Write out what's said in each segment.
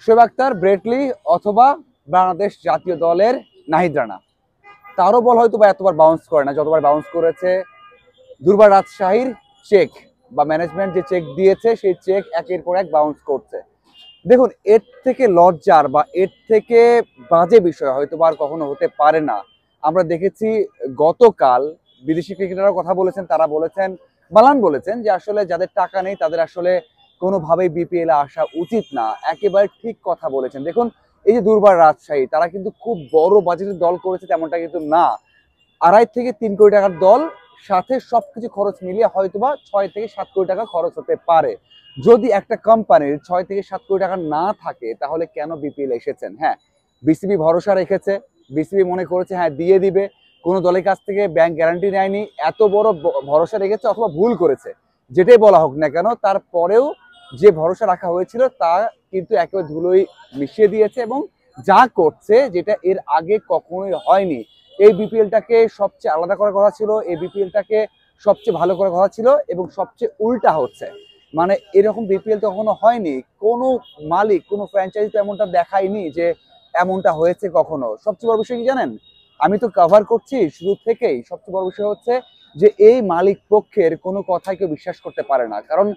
Shoaib Akter, Brett Lee অথবা বাংলাদেশ জাতীয় দলের নাহিদ রানা। তারও বল হয়তো বা এতবার বাউন্স করে না যতবার বাউন্স করেছে দুর্বার রাজশাহীর চেক বা ম্যানেজমেন্ট যে চেক দিয়েছে সেই চেক একের পর এক বাউন্স করছে। দেখুন, এর থেকে লজ্জার বা এর থেকে বাজে বিষয় হয়তো আর কখনো হতে পারে না। আমরা দেখেছি গতকাল বিদেশি ক্রিকেটাররা কথা বলেছেন, তারা বলেছেন, মালান বলেছেন যে আসলে যাদের টাকা নেই তাদের আসলে কোনোভাবেই বিপিএল এ আসা উচিত না। একেবারে ঠিক কথা বলেছেন। দেখুন, এই যে দুর্বার রাজশাহী, তারা কিন্তু খুব বড় বাজেটের দল করেছে তেমনটা কিন্তু না। 2.5 থেকে 3 কোটি টাকার দল, সাথে সবকিছু খরচ মিলিয়ে হয়তোবা 6 থেকে 7 কোটি টাকা খরচ হতে পারে। যদি একটা কোম্পানির 6 থেকে 7 কোটি টাকা না থাকে তাহলে কেন বিপিএল এসেছেন? হ্যাঁ, বিসিবি ভরসা রেখেছে, বিসিবি মনে করেছে হ্যাঁ দিয়ে দিবে, কোনো দলের কাছ থেকে ব্যাংক গ্যারান্টি নেয়নি, এত বড় ভরসা রেখেছে অথবা ভুল করেছে, যেটাই বলা হোক না কেন, তারপরেও যে ভরসা রাখা হয়েছিল তা কিন্তু একেবারে ধুলোই মিশিয়ে দিয়েছে এবং যা করছে যেটা এর আগে কখনোই হয়নি। এই বিপিএলটাকে সবচেয়ে আলাদা করার কথা ছিল, এই বিপিএলটাকে সবচেয়ে ভালো করার কথা ছিল এবং সবচেয়ে উল্টা হচ্ছে। মানে এরকম বিপিএল তো কখনো হয়নি, কোনো মালিক কোনো ফ্র্যাঞ্চাইজি তো এমনটা দেখায়নি যে এমনটা হয়েছে কখনো। সবচেয়ে বড় বিষয় কি জানেন, আমি তো কভার করছি শুরু থেকেই, সবচেয়ে বড় বিষয় হচ্ছে যে এই মালিক পক্ষের কোনো কথাই কেউ বিশ্বাস করতে পারে না। কারণ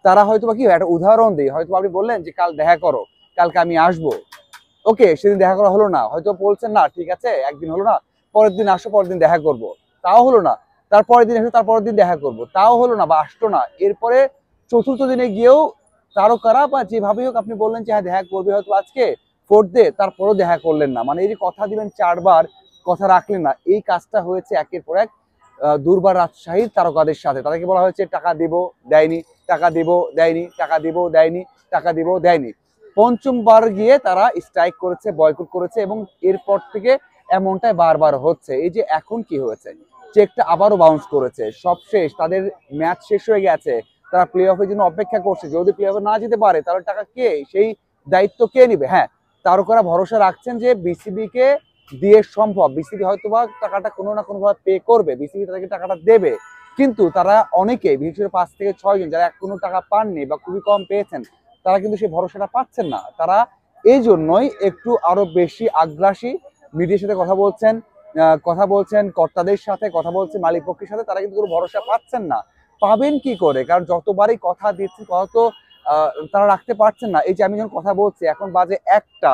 তারা হয়তো বা কি, একটা উদাহরণ দিই, হয়তো আপনি বললেন যে কাল দেখা করো, কালকে আমি আসবো, ওকে সেদিন দেখা করা হলো না, হয়তো বলছেন না ঠিক আছে একদিন হলো না, পরের দিন আসো, পরের দিন দেখা করব, তাও হলো না, তারপরের দিন এসে তারপরের দিন দেখা করব, তাও হলো না বা আসতো না। এরপরে চতুর্থ দিনে গিয়েও তারকারা বা যেভাবেই হোক আপনি বললেন যে হ্যাঁ দেখা করবে হয়তো আজকে, ফোর্থ ডে, তারপরেও দেখা করলেন না। মানে এই যে কথা দিবেন 4 বার, কথা রাখলেন না, এই কাজটা হয়েছে একের পর এক দুর্বার রাজশাহীর তারকাদের সাথে। তাদেরকে বলা হয়েছে টাকা দিব, দেয়নি, টাকা দিব, দেয়নি, টাকা দিব, দেয়নি, টাকা দিব, দেয়নি। পঞ্চমবার গিয়ে তারা স্ট্রাইক করেছে, বয়কট করেছে এবং এরপর থেকে এমনটাই বারবার হচ্ছে। এই যে এখন কি হয়েছে, চেকটা আবারও বাউন্স করেছে, সব শেষ, তাদের ম্যাচ শেষ হয়ে গেছে, তারা প্লে অফের জন্য অপেক্ষা করছে। যদি প্লে অফে না যেতে পারে তাহলে টাকা কে, সেই দায়িত্ব কে নিবে? হ্যাঁ, তারকারা ভরসা রাখছেন যে বিসিবি কে দিয়ে সম্ভব, বিসিবি হয়তোবা টাকাটা কোনো না কোনো ভাবে পে করবে, বিসিবি তাদেরকে টাকাটা দেবে। কিন্তু তারা অনেকে, বিশেষ করে 5 থেকে 6 জন যারা কোনো টাকা পাননি বা খুবই কম পেয়েছেন, তারা কিন্তু সেই ভরসাটা পাচ্ছেন না। তারা এই জন্যই একটু আরো বেশি আগ্রাসী, মিডিয়ার সাথে কথা বলছেন কর্তাদের সাথে, কথা বলছেন মালিক পক্ষের সাথে, তারা কিন্তু কোনো ভরসা পাচ্ছেন না। পাবেন কি করে? কারণ যতবারই কথা দিচ্ছেন কথা তো তারা রাখতে পারছেন না। এই যে আমি যখন কথা বলছি এখন বাজে 1টা,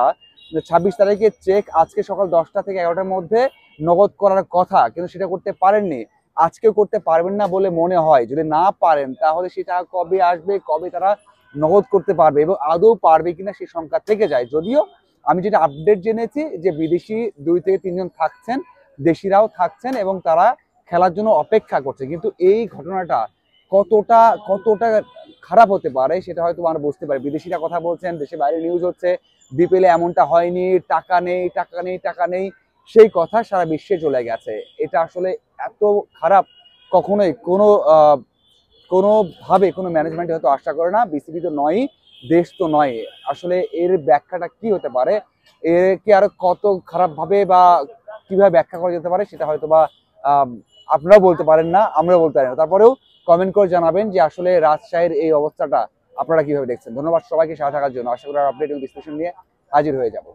26 তারিখের চেক আজকে সকাল 10টা থেকে 11টার মধ্যে নগদ করার কথা, কিন্তু সেটা করতে পারেননি, আজকেও করতে পারবেন না বলে মনে হয়। যদি না পারেন তাহলে সেটা কবে আসবে, কবে তারা নগদ করতে পারবে এবং আদৌ পারবে কিনা সেই সংখ্যা থেকে যায়। যদিও আমি যেটা আপডেট জেনেছি যে বিদেশি 2 থেকে 3 জন থাকছেন, দেশিরাও থাকছেন এবং তারা খেলার জন্য অপেক্ষা করছে। কিন্তু এই ঘটনাটা কতটা কতটা খারাপ হতে পারে সেটা হয়তো আমরা বুঝতে পারি। বিদেশিরা কথা বলছেন, দেশে বাইরে নিউজ হচ্ছে বিপিএল এমনটা হয়নি, টাকা নেই, টাকা নেই, টাকা নেই, সেই কথা সারা বিশ্বে চলে গেছে। এটা আসলে এত খারাপ কখনোই কোনোভাবে কোনো ম্যানেজমেন্ট হয়তো আশা করে না। বিসিবি তো নয়ই, দেশ তো নয়। আসলে এর ব্যাখ্যাটা কি হতে পারে, একে আরো কত খারাপভাবে বা কিভাবে ব্যাখ্যা করা যেতে পারে সেটা হয়তো বা আপনারাও বলতে পারেন না, আমরাও বলতে পারি না। তারপরেও কমেন্ট করে জানাবেন যে আসলে রাজশাহীর এই অবস্থাটা আপনারা কিভাবে দেখছেন। ধন্যবাদ সবাইকে সাথে থাকার জন্য। আশা করি আপডেট এবং বিশ্লেষণ নিয়ে হাজির হয়ে যাব।